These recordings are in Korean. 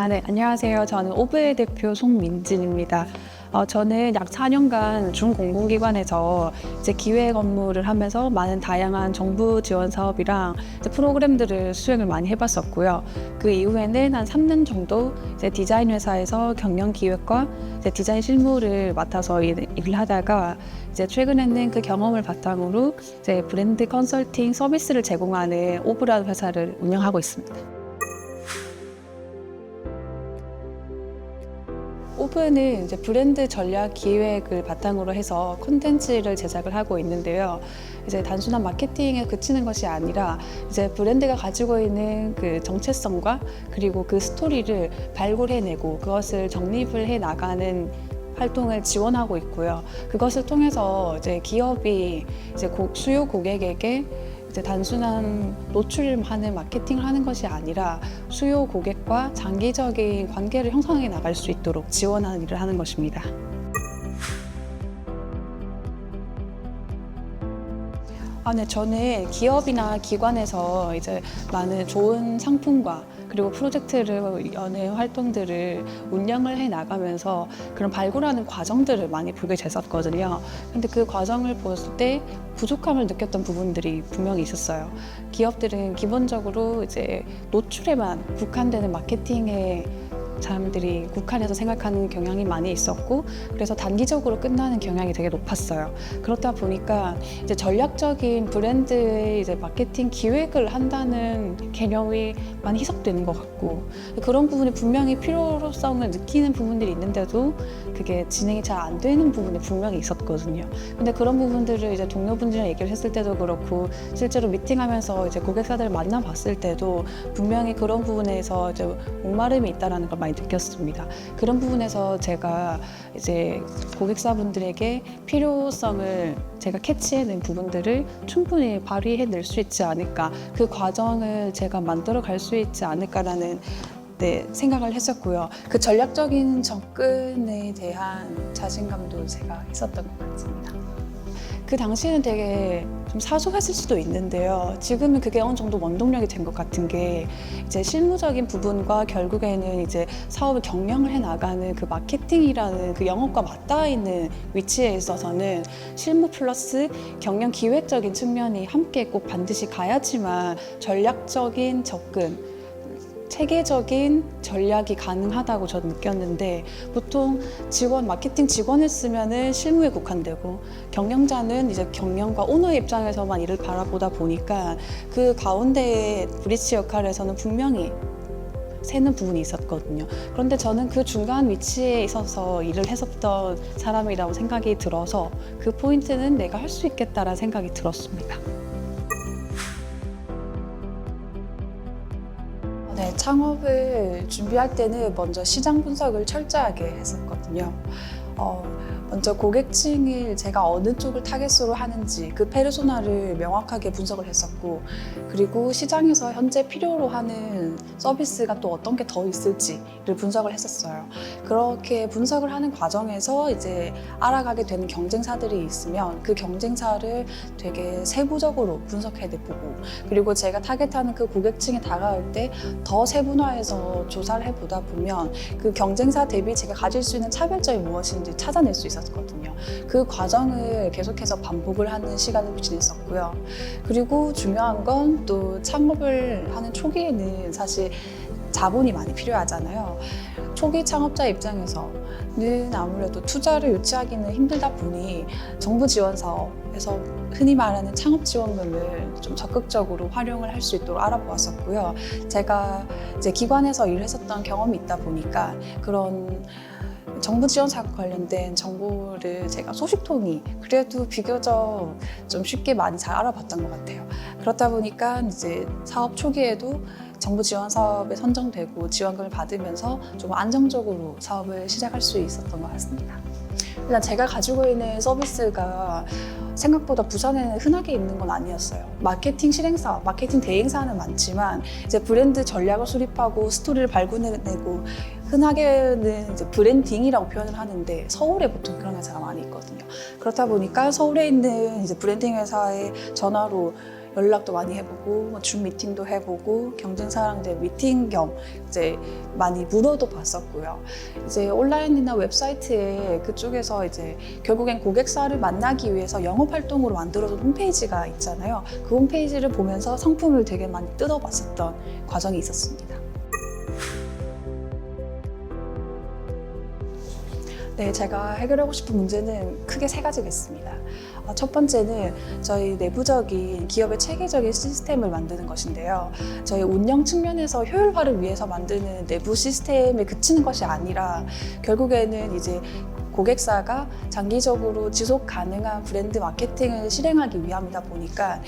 네, 안녕하세요. 저는 오브의 대표 송민진입니다. 저는 약 4년간 중공공기관에서 이제 기획 업무를 하면서 많은 다양한 정부 지원 사업이랑 이제 프로그램들을 수행을 많이 해봤었고요. 그 이후에는 한 3년 정도 이제 디자인 회사에서 경영 기획과 이제 디자인 실무를 맡아서 일을 하다가 이제 최근에는 그 경험을 바탕으로 이제 브랜드 컨설팅 서비스를 제공하는 오브라는 회사를 운영하고 있습니다. 오브는 이제 브랜드 전략 기획을 바탕으로 해서 콘텐츠를 제작을 하고 있는데요. 이제 단순한 마케팅에 그치는 것이 아니라 이제 브랜드가 가지고 있는 그 정체성과 그리고 그 스토리를 발굴해내고 그것을 정립을 해 나가는 활동을 지원하고 있고요. 그것을 통해서 이제 기업이 이제 수요 고객에게 이제 단순한 노출하는 마케팅을 하는 것이 아니라 수요 고객과 장기적인 관계를 형성해 나갈 수 있도록 지원하는 일을 하는 것입니다. 네, 저는 기업이나 기관에서 이제 많은 좋은 상품과 그리고 프로젝트를 연예 활동들을 운영을 해 나가면서 그런 발굴하는 과정들을 많이 보게 됐었거든요. 근데 그 과정을 봤을 때 부족함을 느꼈던 부분들이 분명히 있었어요. 기업들은 기본적으로 이제 노출에만 국한되는 마케팅에 사람들이 국한해서 생각하는 경향이 많이 있었고, 그래서 단기적으로 끝나는 경향이 되게 높았어요. 그렇다 보니까 이제 전략적인 브랜드의 이제 마케팅 기획을 한다는 개념이 많이 희석되는 것 같고, 그런 부분이 분명히 필요성을 느끼는 부분들이 있는데도 그게 진행이 잘 안 되는 부분이 분명히 있었거든요. 근데 그런 부분들을 이제 동료분들이랑 얘기를 했을 때도 그렇고, 실제로 미팅하면서 이제 고객사들을 만나봤을 때도 분명히 그런 부분에서 이제 목마름이 있다라는 걸 많이 느꼈습니다. 그런 부분에서 제가 이제 고객사분들에게 필요성을 제가 캐치해낸 부분들을 충분히 발휘해낼 수 있지 않을까, 그 과정을 제가 만들어 갈 수 있지 않을까라는 생각을 했었고요. 그 전략적인 접근에 대한 자신감도 제가 있었던 것 같습니다. 그 당시에는 되게 좀 사소했을 수도 있는데요. 지금은 그게 어느 정도 원동력이 된 것 같은 게 이제 실무적인 부분과 결국에는 이제 사업을 경영을 해 나가는 그 마케팅이라는 그 영업과 맞닿아 있는 위치에 있어서는 실무 플러스 경영 기획적인 측면이 함께 꼭 반드시 가야지만 전략적인 접근, 체계적인 전략이 가능하다고 저는 느꼈는데, 보통 마케팅 직원을 쓰면은 실무에 국한되고 경영자는 이제 경영과 오너의 입장에서만 일을 바라보다 보니까 그 가운데의 브릿지 역할에서는 분명히 새는 부분이 있었거든요. 그런데 저는 그 중간 위치에 있어서 일을 했었던 사람이라고 생각이 들어서 그 포인트는 내가 할 수 있겠다라는 생각이 들었습니다. 네, 창업을 준비할 때는 먼저 시장 분석을 철저하게 했었거든요. 먼저 고객층을 제가 어느 쪽을 타겟으로 하는지 그 페르소나를 명확하게 분석을 했었고, 그리고 시장에서 현재 필요로 하는 서비스가 또 어떤 게 더 있을지를 분석을 했었어요. 그렇게 분석을 하는 과정에서 이제 알아가게 되는 경쟁사들이 있으면 그 경쟁사를 되게 세부적으로 분석해보고, 그리고 제가 타겟하는 그 고객층에 다가올 때 더 세분화해서 조사를 해보다 보면 그 경쟁사 대비 제가 가질 수 있는 차별점이 무엇인지 찾아낼 수 있었거든요. 그 과정을 계속해서 반복을 하는 시간을 지냈었고요. 그리고 중요한 건 또 창업을 하는 초기에는 사실 자본이 많이 필요하잖아요. 초기 창업자 입장에서는 아무래도 투자를 유치하기는 힘들다 보니 정부 지원 사업에서 흔히 말하는 창업 지원금을 좀 적극적으로 활용을 할 수 있도록 알아보았었고요. 제가 이제 기관에서 일을 했었던 경험이 있다 보니까 그런 정부 지원 사업 관련된 정보를 제가 소식통이 그래도 비교적 좀 쉽게 많이 잘 알아봤던 것 같아요. 그렇다 보니까 이제 사업 초기에도 정부 지원 사업에 선정되고 지원금을 받으면서 좀 안정적으로 사업을 시작할 수 있었던 것 같습니다. 일단 제가 가지고 있는 서비스가 생각보다 부산에는 흔하게 있는 건 아니었어요. 마케팅 실행사, 마케팅 대행사는 많지만 이제 브랜드 전략을 수립하고 스토리를 발굴해내고 흔하게는 이제 브랜딩이라고 표현을 하는데 서울에 보통 그런 회사가 많이 있거든요. 그렇다 보니까 서울에 있는 이제 브랜딩 회사에 전화로 연락도 많이 해보고 줌 미팅도 해보고 경쟁사랑들 미팅 겸 이제 많이 물어도 봤었고요. 이제 온라인이나 웹사이트에 그쪽에서 이제 결국엔 고객사를 만나기 위해서 영업 활동으로 만들어둔 홈페이지가 있잖아요. 그 홈페이지를 보면서 상품을 되게 많이 뜯어봤었던 과정이 있었습니다. 네, 제가 해결하고 싶은 문제는 크게 세 가지가 있습니다. 첫 번째는 저희 내부적인 기업의 체계적인 시스템을 만드는 것인데요. 저희 운영 측면에서 효율화를 위해서 만드는 내부 시스템에 그치는 것이 아니라 결국에는 이제 고객사가 장기적으로 지속 가능한 브랜드 마케팅을 실행하기 위함이다 보니까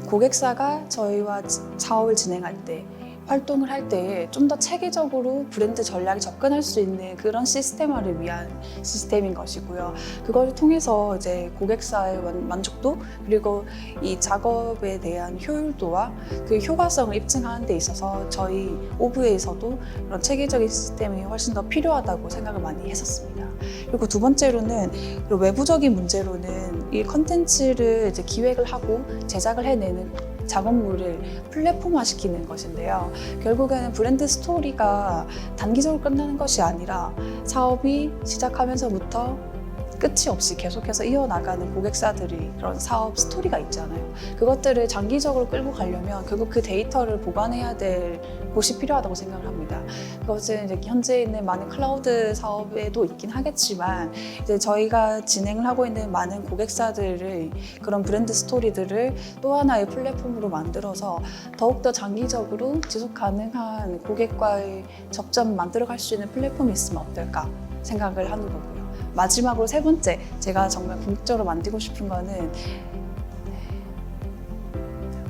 고객사가 저희와 사업을 진행할 때 활동을 할 때 좀 더 체계적으로 브랜드 전략에 접근할 수 있는 그런 시스템화를 위한 시스템인 것이고요. 그걸 통해서 이제 고객사의 만족도 그리고 이 작업에 대한 효율도와 그 효과성을 입증하는 데 있어서 저희 오브에서도 그런 체계적인 시스템이 훨씬 더 필요하다고 생각을 많이 했었습니다. 그리고 두 번째로는 외부적인 문제로는 이 컨텐츠를 이제 기획을 하고 제작을 해내는 작업물을 플랫폼화시키는 것인데요. 결국에는 브랜드 스토리가 단기적으로 끝나는 것이 아니라 사업이 시작하면서부터 끝이 없이 계속해서 이어나가는 고객사들이 그런 사업 스토리가 있잖아요. 그것들을 장기적으로 끌고 가려면 결국 그 데이터를 보관해야 될 곳이 필요하다고 생각을 합니다. 그것은 이제 현재 있는 많은 클라우드 사업에도 있긴 하겠지만 이제 저희가 진행을 하고 있는 많은 고객사들의 그런 브랜드 스토리들을 또 하나의 플랫폼으로 만들어서 더욱더 장기적으로 지속 가능한 고객과의 접점을 만들어갈 수 있는 플랫폼이 있으면 어떨까 생각을 하는 거고요. 마지막으로 세 번째, 제가 정말 궁극적으로 만들고 싶은 거는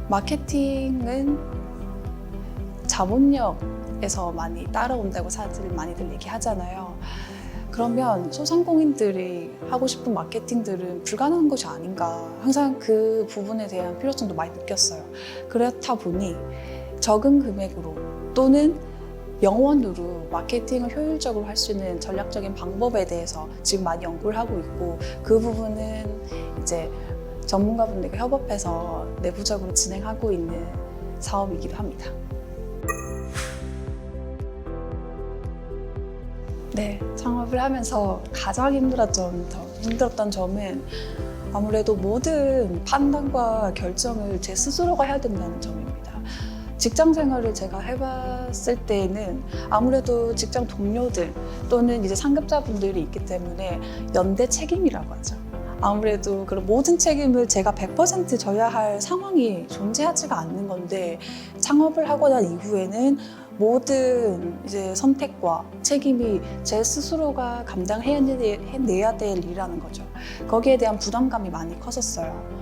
마케팅은 자본력에서 많이 따라온다고 사실 많이들 얘기하잖아요. 그러면 소상공인들이 하고 싶은 마케팅들은 불가능한 것이 아닌가 항상 그 부분에 대한 필요성도 많이 느꼈어요. 그렇다 보니 적은 금액으로 또는 영원으로 마케팅을 효율적으로 할 수 있는 전략적인 방법에 대해서 지금 많이 연구를 하고 있고 그 부분은 이제 전문가분들과 협업해서 내부적으로 진행하고 있는 사업이기도 합니다. 네, 창업을 하면서 가장 힘들었던 점은 아무래도 모든 판단과 결정을 제 스스로가 해야 된다는 점입니다. 직장 생활을 제가 해봤을 때는 아무래도 직장 동료들 또는 이제 상급자분들이 있기 때문에 연대 책임이라고 하죠. 아무래도 그런 모든 책임을 제가 100% 져야 할 상황이 존재하지가 않는 건데 창업을 하고 난 이후에는 모든 이제 선택과 책임이 제 스스로가 감당해내야 될 일이라는 거죠. 거기에 대한 부담감이 많이 컸었어요.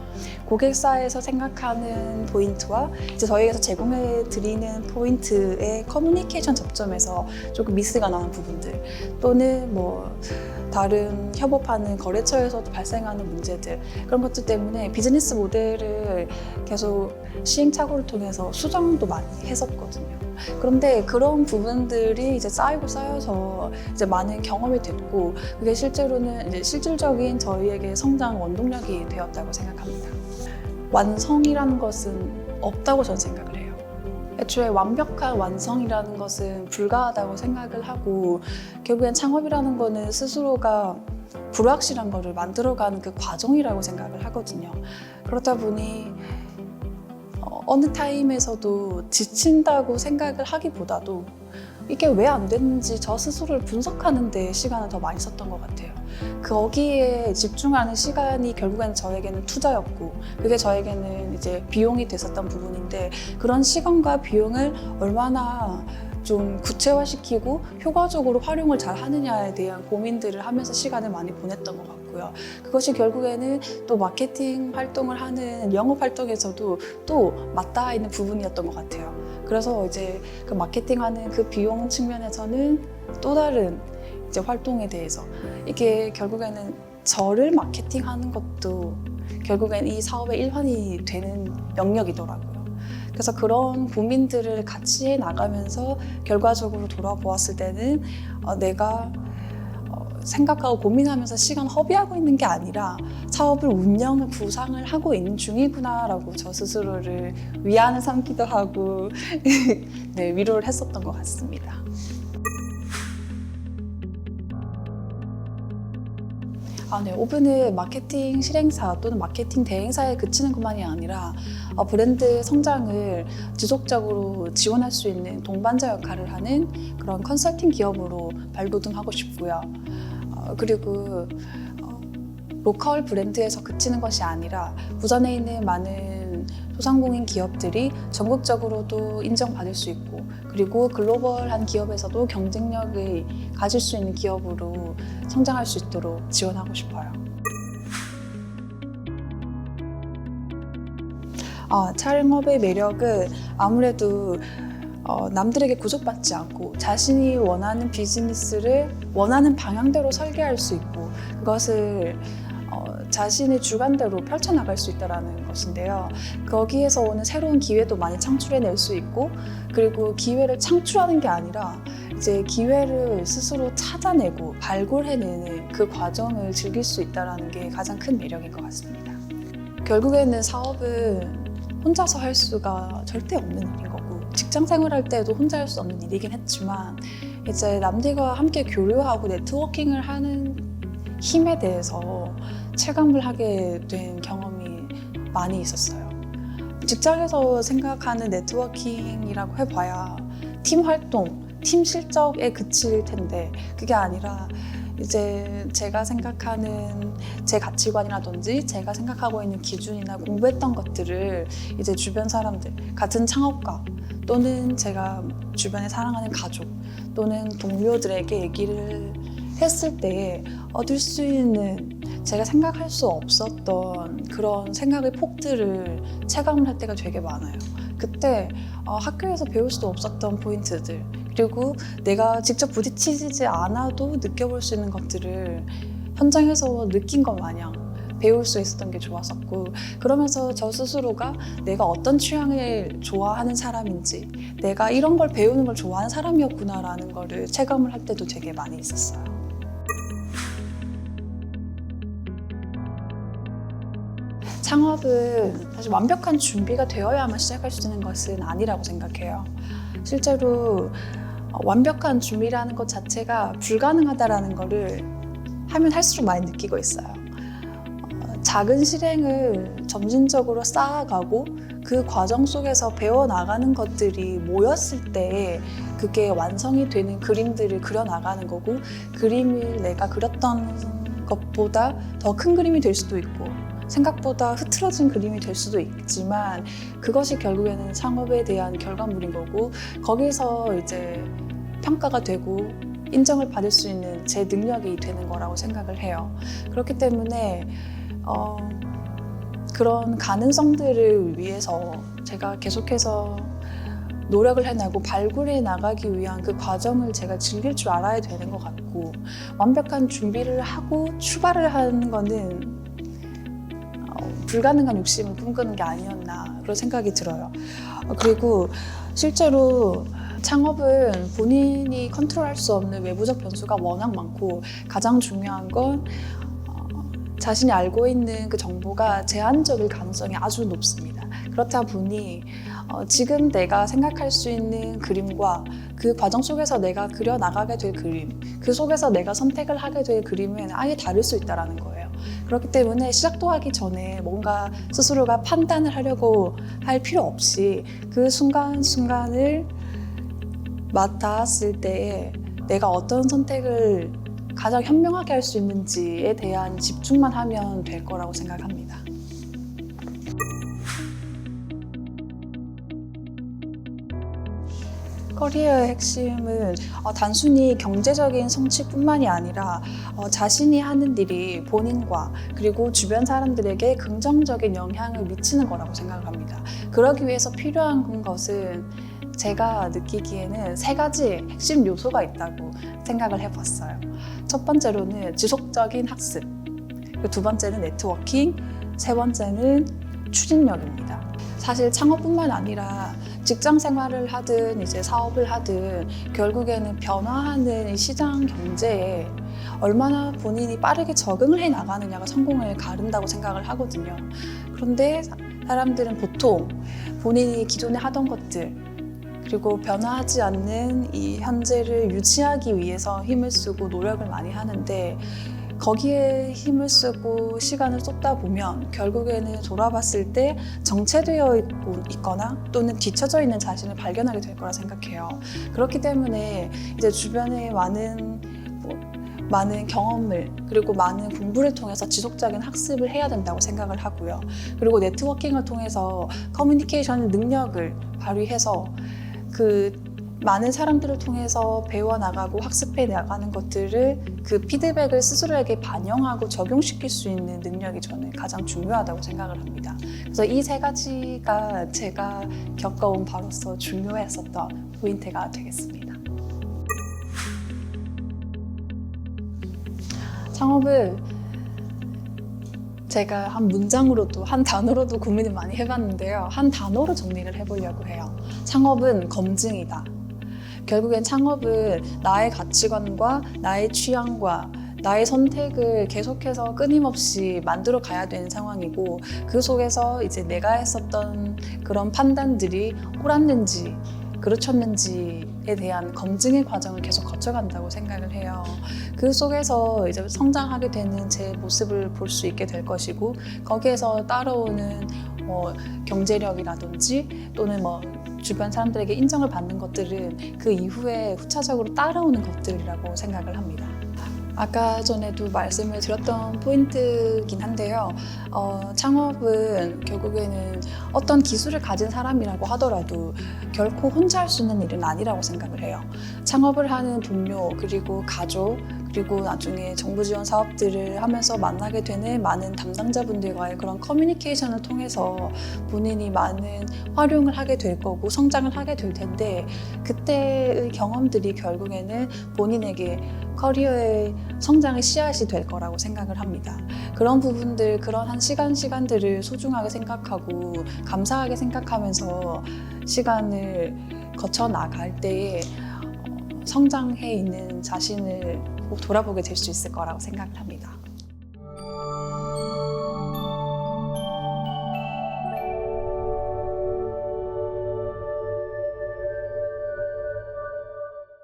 고객사에서 생각하는 포인트와 이제 저희에서 제공해 드리는 포인트의 커뮤니케이션 접점에서 조금 미스가 나는 부분들 또는 뭐 다른 협업하는 거래처에서도 발생하는 문제들 그런 것들 때문에 비즈니스 모델을 계속 시행착오를 통해서 수정도 많이 했었거든요. 그런데 그런 부분들이 이제 쌓여서 이제 많은 경험이 됐고 그게 실제로는 이제 실질적인 저희에게 성장 원동력이 되었다고 생각합니다. 완성이라는 것은 없다고 저는 생각을 해요. 애초에 완벽한 완성이라는 것은 불가하다고 생각을 하고 결국엔 창업이라는 거는 스스로가 불확실한 거를 만들어가는 그 과정이라고 생각을 하거든요. 그렇다 보니 어느 타임에서도 지친다고 생각을 하기보다도 이게 왜 안 됐는지 저 스스로를 분석하는 데 시간을 더 많이 썼던 것 같아요. 거기에 집중하는 시간이 결국엔 저에게는 투자였고 그게 저에게는 이제 비용이 됐었던 부분인데 그런 시간과 비용을 얼마나 좀 구체화시키고 효과적으로 활용을 잘 하느냐에 대한 고민들을 하면서 시간을 많이 보냈던 것 같고요. 그것이 결국에는 또 마케팅 활동을 하는 영업 활동에서도 또 맞닿아 있는 부분이었던 것 같아요. 그래서 이제 그 마케팅하는 그 비용 측면에서는 또 다른 이제 활동에 대해서 이게 결국에는 저를 마케팅하는 것도 결국엔 이 사업의 일환이 되는 영역이더라고요. 그래서 그런 고민들을 같이 해나가면서 결과적으로 돌아보았을 때는 내가 생각하고 고민하면서 시간 허비하고 있는 게 아니라 사업을 운영을 구상을 하고 있는 중이구나라고 저 스스로를 위안을 삼기도 하고 네, 위로를 했었던 것 같습니다. 네, 오븐은 마케팅 실행사 또는 마케팅 대행사에 그치는 것만이 아니라 브랜드 성장을 지속적으로 지원할 수 있는 동반자 역할을 하는 그런 컨설팅 기업으로 발돋움하고 싶고요. 그리고 로컬 브랜드에서 그치는 것이 아니라 부산에 있는 많은 소상공인 기업들이 전국적으로도 인정받을 수 있고 그리고 글로벌한 기업에서도 경쟁력을 가질 수 있는 기업으로 성장할 수 있도록 지원하고 싶어요. 창업의 매력은 아무래도 남들에게 구속받지 않고 자신이 원하는 비즈니스를 원하는 방향대로 설계할 수 있고 그것을 자신의 주관대로 펼쳐나갈 수 있다는 것인데요. 거기에서 오는 새로운 기회도 많이 창출해낼 수 있고 그리고 기회를 창출하는 게 아니라 이제 기회를 스스로 찾아내고 발굴해내는 그 과정을 즐길 수 있다는 게 가장 큰 매력인 것 같습니다. 결국에는 사업은 혼자서 할 수가 절대 없는 일인 거고 직장 생활할 때도 혼자 할 수 없는 일이긴 했지만 이제 남들과 함께 교류하고 네트워킹을 하는 힘에 대해서 체감을 하게 된 경험이 많이 있었어요. 직장에서 생각하는 네트워킹이라고 해봐야 팀 활동, 팀 실적에 그칠 텐데 그게 아니라 이제 제가 생각하는 제 가치관이라든지 제가 생각하고 있는 기준이나 공부했던 것들을 이제 주변 사람들, 같은 창업가 또는 제가 주변에 사랑하는 가족 또는 동료들에게 얘기를 했을 때 얻을 수 있는 제가 생각할 수 없었던 그런 생각의 폭들을 체감을 할 때가 되게 많아요. 그때 학교에서 배울 수도 없었던 포인트들 그리고 내가 직접 부딪히지 않아도 느껴볼 수 있는 것들을 현장에서 느낀 것 마냥 배울 수 있었던 게 좋았었고 그러면서 저 스스로가 내가 어떤 취향을 좋아하는 사람인지 내가 이런 걸 배우는 걸 좋아하는 사람이었구나라는 거를 체감을 할 때도 되게 많이 있었어요. 창업은 사실 완벽한 준비가 되어야만 시작할 수 있는 것은 아니라고 생각해요. 실제로 완벽한 준비라는 것 자체가 불가능하다는 것을 하면 할수록 많이 느끼고 있어요. 작은 실행을 점진적으로 쌓아가고 그 과정 속에서 배워나가는 것들이 모였을 때 그게 완성이 되는 그림들을 그려나가는 거고 그림을 내가 그렸던 것보다 더 큰 그림이 될 수도 있고 생각보다 흐트러진 그림이 될 수도 있지만 그것이 결국에는 창업에 대한 결과물인 거고 거기서 이제 평가가 되고 인정을 받을 수 있는 제 능력이 되는 거라고 생각을 해요. 그렇기 때문에 그런 가능성들을 위해서 제가 계속해서 노력을 해나고 발굴해 나가기 위한 그 과정을 제가 즐길 줄 알아야 되는 것 같고 완벽한 준비를 하고 출발을 하는 거는 불가능한 욕심을 꿈꾸는 게 아니었나 그런 생각이 들어요. 그리고 실제로 창업은 본인이 컨트롤할 수 없는 외부적 변수가 워낙 많고 가장 중요한 건 자신이 알고 있는 그 정보가 제한적일 가능성이 아주 높습니다. 그렇다 보니 지금 내가 생각할 수 있는 그림과 그 과정 속에서 내가 그려나가게 될 그림, 그 속에서 내가 선택을 하게 될 그림은 아예 다를 수 있다는 거예요. 그렇기 때문에 시작도 하기 전에 뭔가 스스로가 판단을 하려고 할 필요 없이 그 순간순간을 맞닿았을 때에 내가 어떤 선택을 가장 현명하게 할 수 있는지에 대한 집중만 하면 될 거라고 생각합니다. 커리어의 핵심은 단순히 경제적인 성취뿐만이 아니라 자신이 하는 일이 본인과 그리고 주변 사람들에게 긍정적인 영향을 미치는 거라고 생각합니다. 그러기 위해서 필요한 것은 제가 느끼기에는 3가지 핵심 요소가 있다고 생각을 해봤어요. 첫 번째로는 지속적인 학습, 그리고 2번째는 네트워킹, 3번째는 추진력입니다. 사실 창업뿐만 아니라 직장 생활을 하든 이제 사업을 하든 결국에는 변화하는 이 시장 경제에 얼마나 본인이 빠르게 적응을 해 나가느냐가 성공을 가른다고 생각을 하거든요. 그런데 사람들은 보통 본인이 기존에 하던 것들 그리고 변화하지 않는 이 현재를 유지하기 위해서 힘을 쓰고 노력을 많이 하는데 거기에 힘을 쓰고 시간을 쏟다 보면 결국에는 돌아봤을 때 정체되어 있거나 또는 뒤처져 있는 자신을 발견하게 될 거라 생각해요. 그렇기 때문에 이제 주변에 많은 경험을 그리고 많은 공부를 통해서 지속적인 학습을 해야 된다고 생각을 하고요. 그리고 네트워킹을 통해서 커뮤니케이션 능력을 발휘해서 그 많은 사람들을 통해서 배워나가고 학습해 나가는 것들을 그 피드백을 스스로에게 반영하고 적용시킬 수 있는 능력이 저는 가장 중요하다고 생각을 합니다. 그래서 이 세 가지가 제가 겪어온 바로서 중요했었던 포인트가 되겠습니다. 창업을 제가 한 문장으로도 한 단어로도 고민을 많이 해봤는데요. 한 단어로 정리를 해보려고 해요. 창업은 검증이다. 결국엔 창업은 나의 가치관과 나의 취향과 나의 선택을 계속해서 끊임없이 만들어 가야 되는 상황이고 그 속에서 이제 내가 했었던 그런 판단들이 옳았는지 그르쳤는지에 대한 검증의 과정을 계속 거쳐간다고 생각을 해요. 그 속에서 이제 성장하게 되는 제 모습을 볼 수 있게 될 것이고 거기에서 따라오는 경제력이라든지 또는 주변 사람들에게 인정을 받는 것들은 그 이후에 후차적으로 따라오는 것들이라고 생각을 합니다. 아까 전에도 말씀을 드렸던 포인트긴 한데요. 창업은 결국에는 어떤 기술을 가진 사람이라고 하더라도 결코 혼자 할 수 있는 일은 아니라고 생각을 해요. 창업을 하는 동료, 그리고 가족, 그리고 나중에 정부 지원 사업들을 하면서 만나게 되는 많은 담당자분들과의 그런 커뮤니케이션을 통해서 본인이 많은 활용을 하게 될 거고 성장을 하게 될 텐데 그때의 경험들이 결국에는 본인에게 커리어의 성장의 씨앗이 될 거라고 생각을 합니다. 그런 부분들, 그런 한 시간들을 소중하게 생각하고 감사하게 생각하면서 시간을 거쳐 나갈 때에 성장해 있는 자신을 돌아보게 될 수 있을 거라고 생각합니다.